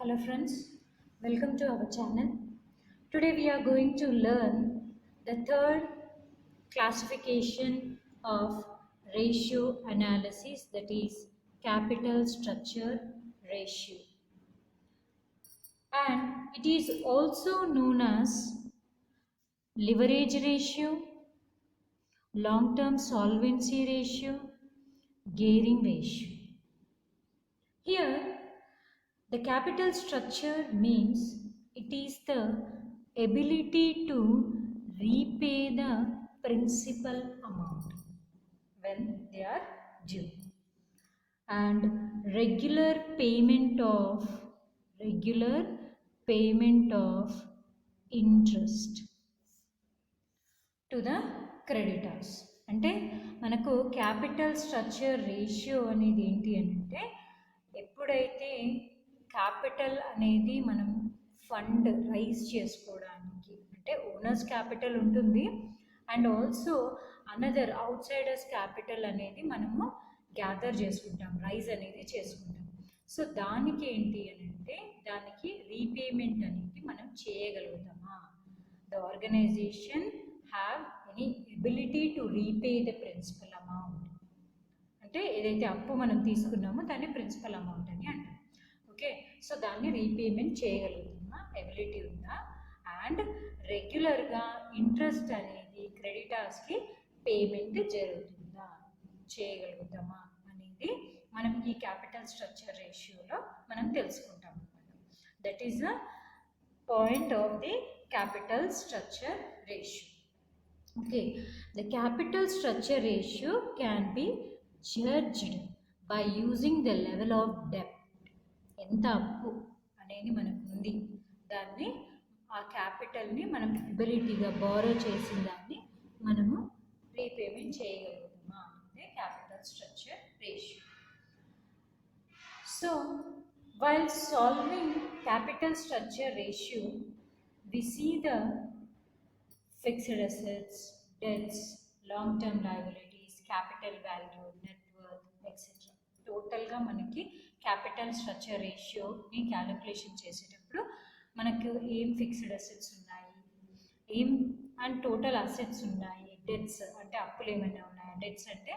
Hello friends, welcome to our channel. Today we are going to learn the third classification of ratio analysis, that is capital structure ratio, and it is also known as leverage ratio, long term solvency ratio, gearing ratio. Here the capital structure means it is the ability to repay the principal amount when they are due, and regular payment of interest to the creditors. అంటే మనకు capital structure ratio అనేది ఏంటి అంటే ఎప్పుడైతే capital అనేది మనం fund raise చేసుకోవడానికి, అంటే ఓనర్స్ క్యాపిటల్ ఉంటుంది and also another outsiders capital అనేది మనము గ్యాదర్ చేసుకుంటాం, రైజ్ అనేది చేసుకుంటాం. సో దానికి ఏంటి అని అంటే దానికి రీపేమెంట్ అనేది మనం చేయగలుగుతామా, the organisation have any ability to repay the principal amount. అంటే ఏదైతే అప్పు మనం తీసుకున్నామో దాన్ని ప్రిన్సిపల్ అమౌంట్ అని అంటాం. ఓకే, సో దాన్ని రీపేమెంట్ చేయగలుగుతామా, ఎబిలిటీ ఉందా, అండ్ రెగ్యులర్గా ఇంట్రెస్ట్ అనేది క్రెడిటర్స్కి పేమెంట్ జరుగుతుందా, చేయగలుగుతామా అనేది మనం ఈ క్యాపిటల్ స్ట్రక్చర్ రేషియోలో మనం తెలుసుకుంటాం అన్నమాట. That is the point of the capital structure ratio. Okay, the capital structure ratio can be judged by using the level of debt. ఎంత అప్పు అనేది మనకు ఉంది, దాన్ని ఆ క్యాపిటల్ని మనం ఎబిలిటీగా బారో చేసిన దాన్ని మనము రీపేమెంట్ చేయగలుగుతామా అంటే capital structure ratio. So while solving capital structure ratio, we see the fixed assets, debts, long-term liabilities, capital value, net worth, etc. టోటల్గా మనకి క్యాపిటల్ స్ట్రక్చర్ రేషియోని క్యాలిక్యులేషన్ చేసేటప్పుడు మనకు ఏం ఫిక్స్డ్ అసెట్స్ ఉన్నాయి, ఏం అండ్ టోటల్ అసెట్స్ ఉన్నాయి, debts అంటే అప్పులు ఏమైనా ఉన్నాయా, డెట్స్ అంటే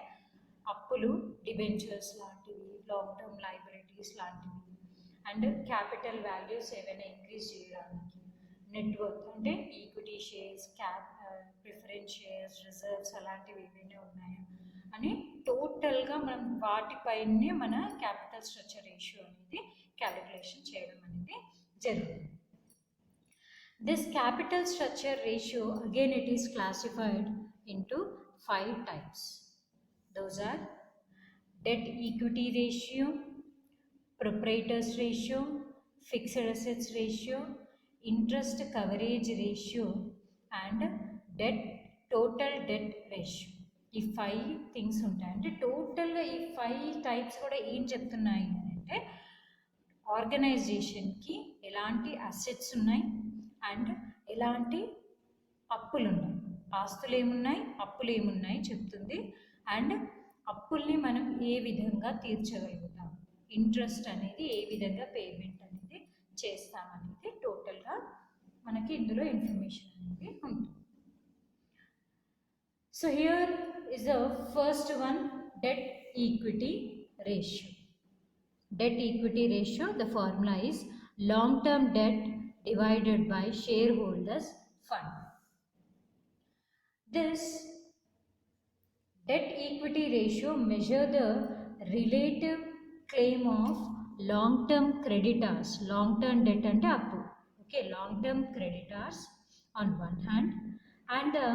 అప్పులు, డిబెంచర్స్ లాంటివి, లాంగ్ టర్మ్ లైబిలిటీస్ లాంటివి, అండ్ క్యాపిటల్ వాల్యూస్ ఏవైనా ఇంక్రీజ్ చేయడానికి, నెట్వర్క్ అంటే equity shares, preference shares, reserves అలాంటివి ఏవైనా ఉన్నాయా అని టోటల్గా మనం వాటిపైనే మన క్యాపిటల్ స్ట్రక్చర్ రేషియో అనేది క్యాలిక్యులేషన్ చేయడం అనేది జరుగుతుంది. This capital structure ratio again it is classified into 5 types. Those are debt equity ratio, proprietors ratio, fixed assets ratio, interest coverage ratio, and total debt ratio. ఈ 5 things ఉంటాయి. అంటే టోటల్గా ఈ 5 types కూడా ఏం చెప్తున్నాయి అంటే ఆర్గనైజేషన్కి ఎలాంటి అసెట్స్ ఉన్నాయి అండ్ ఎలాంటి అప్పులు ఉన్నాయి, ఆస్తులు ఏమున్నాయి, అప్పులు ఏమున్నాయి చెప్తుంది. అండ్ అప్పుల్ని మనం ఏ విధంగా తీర్చగలుగుతాం, ఇంట్రెస్ట్ అనేది ఏ విధంగా పేమెంట్ అనేది చేస్తామనేది టోటల్గా మనకి ఇందులో ఇన్ఫర్మేషన్ అనేది ఉంటుంది. So here is the first one, debt equity ratio. Debt equity ratio, the formula is long term debt divided by shareholders fund. This debt equity ratio measure the relative claim of long term creditors, long term debt ante appu, okay, long term creditors on one hand and the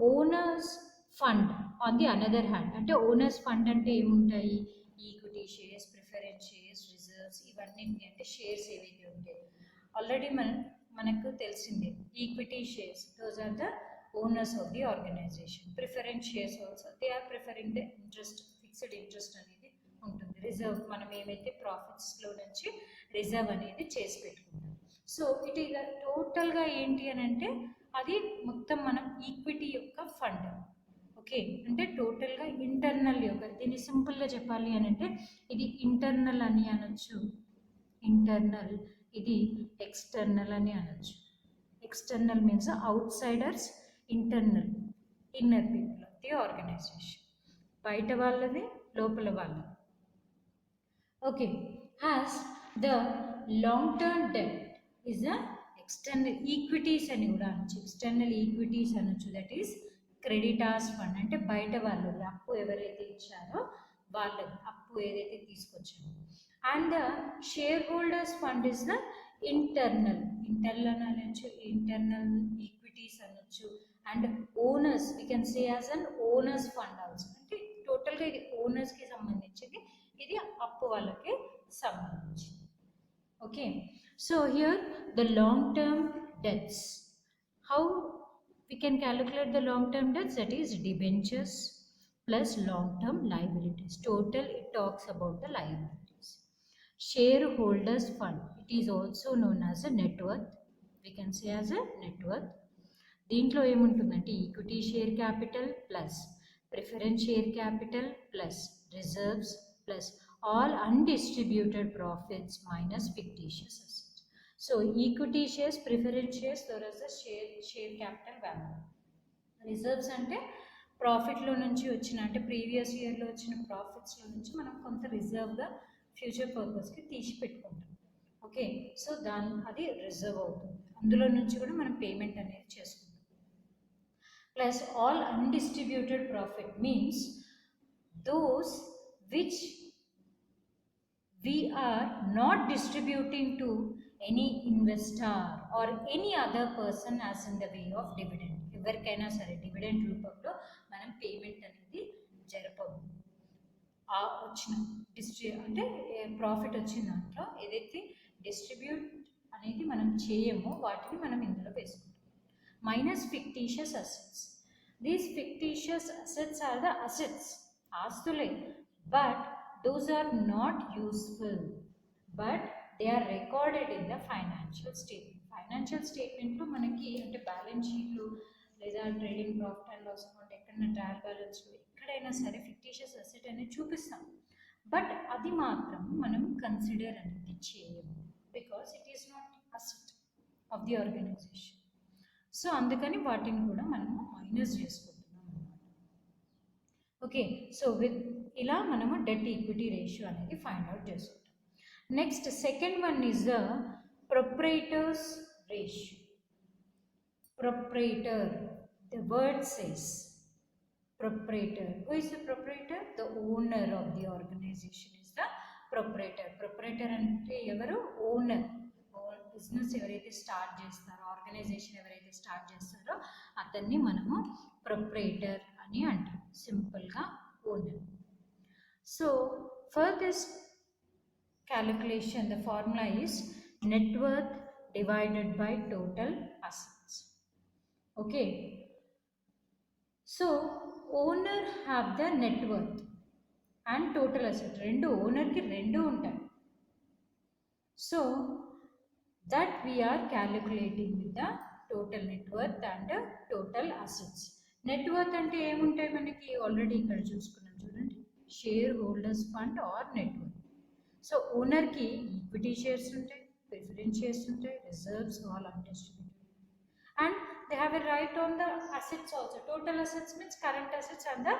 owners fund on the another hand. అంటే owners fund అంటే ఏముంటాయి, equity shares, preference shares, reserves, ఇవన్నీ అంటే shares ఏవైతే ఉంటాయి already మనకు తెలిసిందే. Equity shares, those are the owners of the organization. Preference shares also they are preferring the interest, fixed interest అనేది ఉంటుంది. రిజర్వ్ మనం ఏమైతే ప్రాఫిట్స్లో నుంచి రిజర్వ్ అనేది చేసి పెట్టుకుంటాం. సో ఇట్ ఈస్ టోటల్గా ఏంటి అని అంటే అది మొత్తం మనం ఈక్విటీ యొక్క ఫండ్. ఓకే, అంటే టోటల్గా ఇంటర్నల్ యొక్క, దీన్ని సింపుల్గా చెప్పాలి అని అంటే ఇది ఇంటర్నల్ అని అనొచ్చు, ఇంటర్నల్, ఇది ఎక్స్టర్నల్ అని అనొచ్చు. External means outsiders, internal inner people of the organisation, బయట వాళ్ళది లోపల వాళ్ళది. Okay, has the long term debt is the external equities అని కూడా అనొచ్చు. ఎక్స్టర్నల్ ఈక్విటీస్ అనొచ్చు, దట్ ఈస్ క్రెడిటార్స్ ఫండ్, అంటే బయట వాళ్ళు అప్పు ఎవరైతే ఇచ్చారో వాళ్ళది, అప్పు ఏదైతే తీసుకొచ్చారో. And the share holders fund is the internal, internal అనొచ్చు, ఇంటర్నల్ ఈక్విటీస్ అనొచ్చు. And owners we can say as an owners fund also, అంటే టోటల్గా ఇది ఓనర్స్కి సంబంధించింది, ఇది అప్పు వాళ్ళకి సంబంధించింది. Okay, so here the long term debts, how we can calculate the long term debts, that is debentures plus long term liabilities, total it talks about the liabilities. Shareholders fund, it is also known as a net worth, we can say as a net worth. దీంట్లో ఏముంటుందంటే equity share capital plus preference share capital plus reserves plus all undistributed profits minus fictitious assets. So equity shares, preference shares, there is the share capital value. Reserves అంటే ప్రాఫిట్లో నుంచి వచ్చిన, అంటే previous ఇయర్లో వచ్చిన ప్రాఫిట్స్లో నుంచి మనం కొంత రిజర్వ్గా ఫ్యూచర్ పర్పస్కి తీసి పెట్టుకుంటాం. ఓకే, సో అది రిజర్వ్ అవుతుంది, అందులో నుంచి కూడా మనం పేమెంట్ అనేది చేసుకుంటాం. Plus all undistributed profit means those which we are not distributing to any investor or any other person as in the way of dividend. ఎవరికైనా సరే డివిడెండ్ రూపంలో మనం పేమెంట్ అనేది జరపము. వచ్చిన అంటే ప్రాఫిట్ వచ్చిన దాంట్లో ఏదైతే డిస్ట్రిబ్యూట్ అనేది మనం చేయమో వాటిని మనం ఇందులో వేసుకుంటాం. Minus fictitious assets, these fictitious assets are the assets, ఆస్తులే, but those are not useful, but they are recorded in the financial statement. Financial statement లో మనకి అంటే బ్యాలెన్స్ షీట్లు లేదా trading profit and loss account, ఎక్కడైనా ట్రయల్ బ్యాలెన్స్లో ఎక్కడైనా సరే ఫిక్టీషియస్ అసెట్ అనేది చూపిస్తాం, బట్ అది మాత్రం మనం కన్సిడర్ అనేది చేయము, because it is not asset of the organization. So అందుకని వాటిని కూడా మనము మైనస్ చేసుకుంటాం. ఓకే, సో విత్ ఇలా మనము డెట్ ఈక్విటీ రేషియో అనేది ఫైండ్ అవుట్ చేసుకుంటాం. Next second one is the ప్రొప్రైటర్స్ ratio. Proprietor, the word says proprietor. Who is the proprietor? The owner of the organization is the proprietor. Proprietor అంటే ఎవరు? Owner. Business ఎవరైతే start చేస్తారో, organisation ఎవరైతే start చేస్తారో అతన్ని మనము proprietor అని అంటాం, సింపుల్గా owner. So for this calculation the formula is net worth divided by total assets. Okay, so owner have the net worth and total asset, rendu owner ki rendu untayi, so that we are calculating with the total net worth and total assets. Net worth ante em untayi manaki already ikkada chusukunnam chudandi, share holders fund or net worth. So ఓనర్కి equity shares ఉంటాయి, preference shares ఉంటాయి, reserves all undistributed, and they have a right on the assets also. Total assets means current assets and the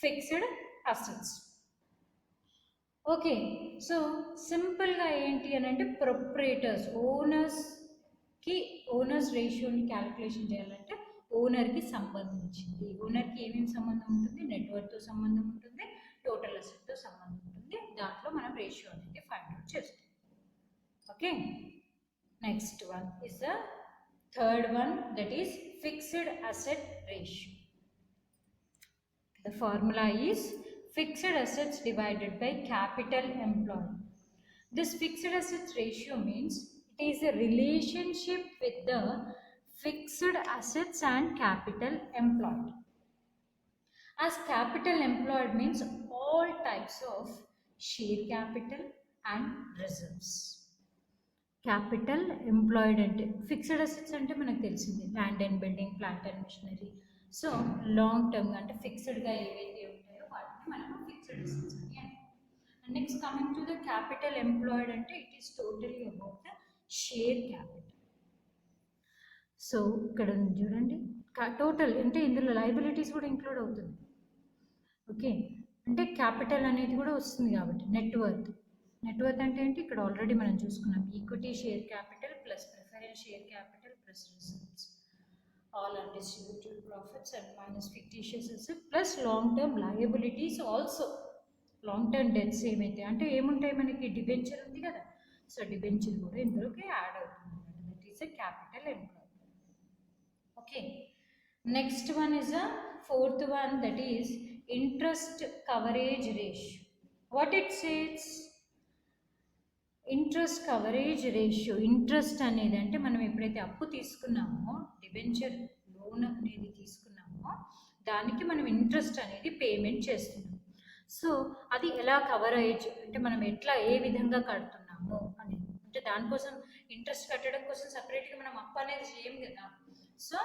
fixed assets. Okay, so సింపుల్గా ఏంటి అని అంటే ప్రొప్రైటర్స్, owners రేషియోని calculation చేయాలంటే ఓనర్కి సంబంధించింది. ఓనర్కి ఏమేమి సంబంధం ఉంటుంది? నెట్వర్క్తో సంబంధం ఉంటుంది, టోటల్ అసెట్తో సంబంధం ఉంటుంది, దాంట్లో మనం రేషియో అనేది ఫైండ్ అవుట్ చేస్తాం. Okay, next one is the third one, that is fixed asset ratio. The formula is fixed assets divided by capital employed. This fixed assets ratio means it is a relationship with the fixed assets and capital employed. As capital employed means all types of share capital and reserves. Capital employed ante fixed assets ante manaku telisindi, land and building, plant and machinery. So long term ante fixed ga evaithe untayo vaatini manamu fixed assets ani antam. Next, coming to the capital employed, and it is totally about the share capital. So ఇక్కడ చూడండి total అంటే ఇందులో liabilities కూడా include అవుతుంది. Okay, అంటే capital అనేది కూడా వస్తుంది కాబట్టి నెట్వర్త్. నెట్వర్త్ అంటే ఏంటి, ఇక్కడ ఆల్రెడీ మనం చూసుకున్నాం, equity share capital plus preference share capital plus reserves all undistributed profits and minus fictitious asset plus long term liabilities also. Long term debts ఏమైతే అంటే ఏముంటాయి మనకి, డిబెంచర్ ఉంది కదా, సో డిబెంచర్ కూడా ఇందులోకి యాడ్ అవుతుంది అనమాట. That is a capital employ. Okay, next one is a fourth one, that is interest coverage ratio. What it says, interest coverage ratio. Interest అనేది అంటే మనం ఎప్పుడైతే అప్పు తీసుకున్నామో, డిబెంచర్ లోన్ అనేది తీసుకున్నామో, దానికి మనం ఇంట్రెస్ట్ అనేది పేమెంట్ చేస్తున్నాం. సో అది ఎలా కవరేజ్ అంటే మనం ఎట్లా ఏ విధంగా కడుతున్నాము అనేది, అంటే దానికోసం ఇంట్రెస్ట్ కట్టడం కోసం సపరేట్గా మనం అప్పు అనేది చేయం కదా. సో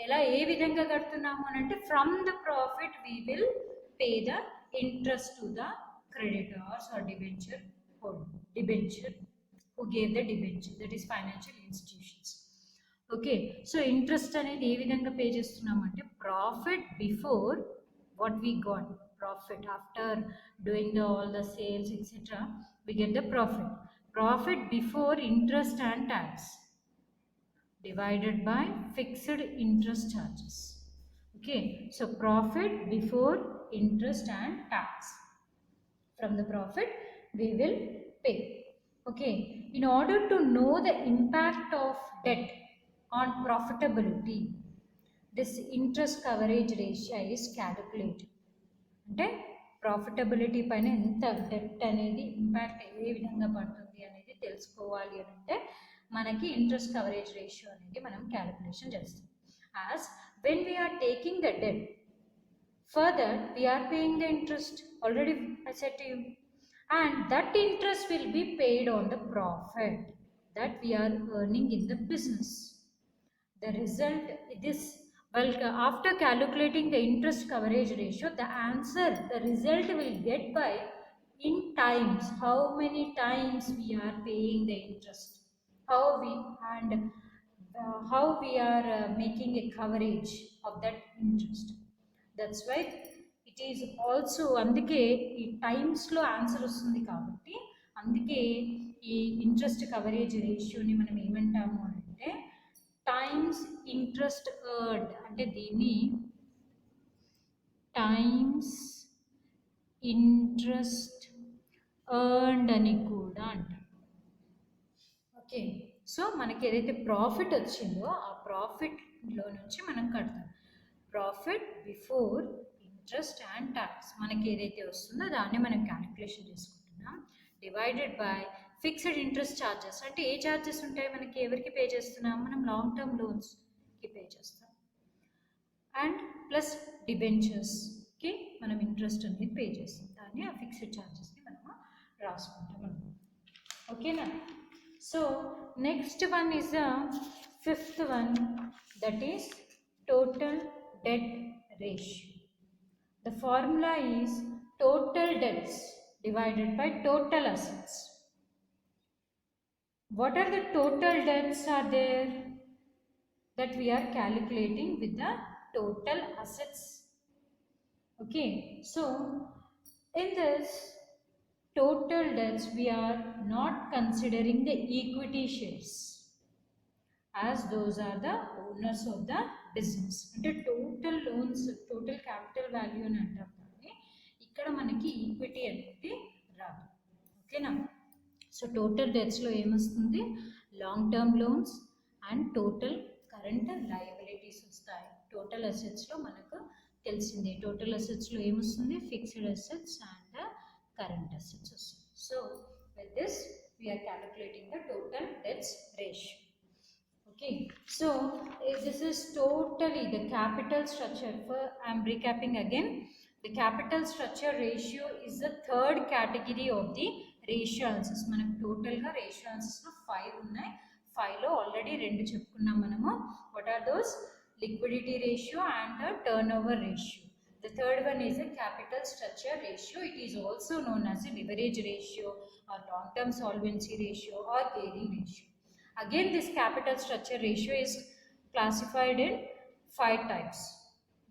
ఎలా ఏ విధంగా కడుతున్నాము అని అంటే, from the profit we will pay the interest to the creditors or debenture who gave the debenture, that is financial institutions. Okay, so interest అనేది ఏ విధంగా పే చేస్తున్నామంటే, profit before what we got, profit after doing all the sales etcetera we get the profit before interest and tax divided by fixed interest charges. Okay, so profit before interest and tax, from the profit we will pay. Okay, in order to know the impact of debt on profitability, this interest coverage ratio is calculated. అంటే profitability పైన ఎంత debt అనేది impact ఏ విధంగా పడుతుంది అనేది తెలుసుకోవాలి అని అంటే మనకి ఇంట్రెస్ట్ కవరేజ్ రేషియో అనేది మనం క్యాలిక్యులేషన్ చేస్తాం. As when we are taking the debt, further we are paying the interest, already I said to you, and that interest will be paid on the profit that we are earning in the business. The result is, well, after calculating the interest coverage ratio, the result will get by in times, how many times we are paying the interest, how we are making a coverage of that interest. That's why it is also, అందుకే ఈ టైమ్స్లో answer వస్తుంది కాబట్టి, అందుకే ఈ interest coverage రేషియోని మనం ఏమంటాము అంటే టైమ్స్ ఇంట్రెస్ట్ ఎర్న్డ్, అంటే దీన్ని టైమ్స్ ఇంట్రెస్ట్ ఎర్న్డ్ అని కూడా అంటాం. ఓకే, సో మనకి ఏదైతే ప్రాఫిట్ వచ్చిందో ఆ ప్రాఫిట్లో నుంచి మనం కడతాం. Profit before interest and tax మనకి ఏదైతే వస్తుందో దాన్ని మనం క్యాలిక్యులేషన్ చేసుకుంటున్నాం, divided by fixed interest charges. అంటే ఏ ఛార్జెస్ ఉంటాయి మనకి, ఎవరికి పే చేస్తున్నాం, మనం లాంగ్ టర్మ్ లోన్స్కి పే చేస్తాం, అండ్ ప్లస్ డిబెంచర్స్కి మనం ఇంట్రెస్ట్ అనేది పే చేస్తాం. దాన్ని ఆ ఫిక్స్డ్ ఛార్జెస్ని మనము రాసుకుంటాం అన్నమాట. ఓకేనా. So next one is the fifth one, that is total debt ratio. The formula is total debts divided by total assets. What are the total debts are there that we are calculating with the total assets? Okay, so in this total debts we are not considering the equity shares, as those are the owners of the business. అంటే total loans, total capital value అని అంటాం, కానీ ఇక్కడ మనకి equity అనేది రాదు. ఓకేనా. So total డెట్స్లో ఏమొస్తుంది, long term loans and total current liabilities వస్తాయి. టోటల్ అసెట్స్లో మనకు తెలిసిందే, టోటల్ అసెట్స్లో ఏమొస్తుంది, fixed assets and current assets వస్తుంది. So with this we are calculating the total debts ratio. Okay, so this is totally the capital structure. I am recapping again. The capital structure ratio is the third category of the ratio analysis. మనకు టోటల్గా ratio అనాలిసిస్లో 5 ఉన్నాయి. 5లో already 2 చెప్పుకున్నాం మనము. What are those, liquidity ratio and the turnover ratio. The third one is a capital structure ratio. It is also known as a leverage ratio or long-term solvency ratio or gearing ratio. Again, this capital structure ratio is classified in 5 types.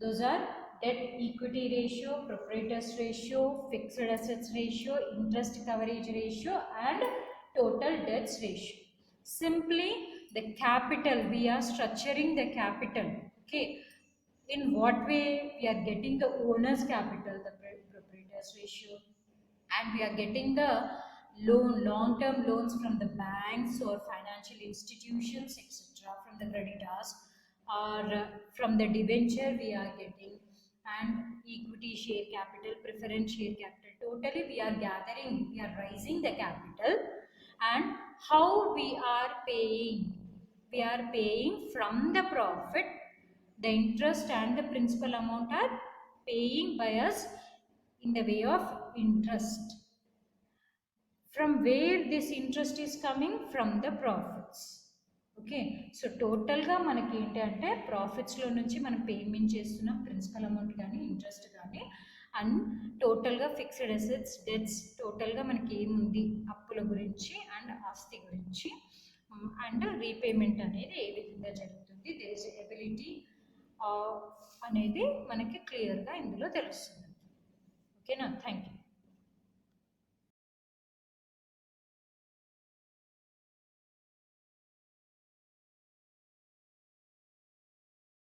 Those are debt equity ratio, proprietors ratio, fixed assets ratio, interest coverage ratio, and total debts ratio. Simply, the capital, we are structuring the capital. Okay, in what way we are getting the owner's capital, the proprietors ratio, and we are getting the long-term loans from the banks or financial institutions, etc., from the creditors, or from the debenture we are getting, and equity share capital, preference share capital. Totally, we are gathering, we are raising the capital, and how we are paying. We are paying from the profit. The interest and the principal amount are paying by us in the way of interest. From where this interest is coming? From the profits. Okay, so టోటల్గా మనకి ఏంటి అంటే ప్రాఫిట్స్లో నుంచి మనం payment చేస్తున్నాం principal amount కానీ interest కానీ, and టోటల్గా ఫిక్స్డ్ అసెట్స్, డెట్స్, టోటల్గా మనకి ఏముంది అప్పుల గురించి అండ్ ఆస్తి గురించి, అండ్ రీపేమెంట్ అనేది ఏ విధంగా జరుగుతుంది, దేర్ ఇస్ ఎబిలిటీ అనేది మనకి క్లియర్గా ఇందులో తెలుస్తుంది. ఓకేనా, థ్యాంక్ యూ.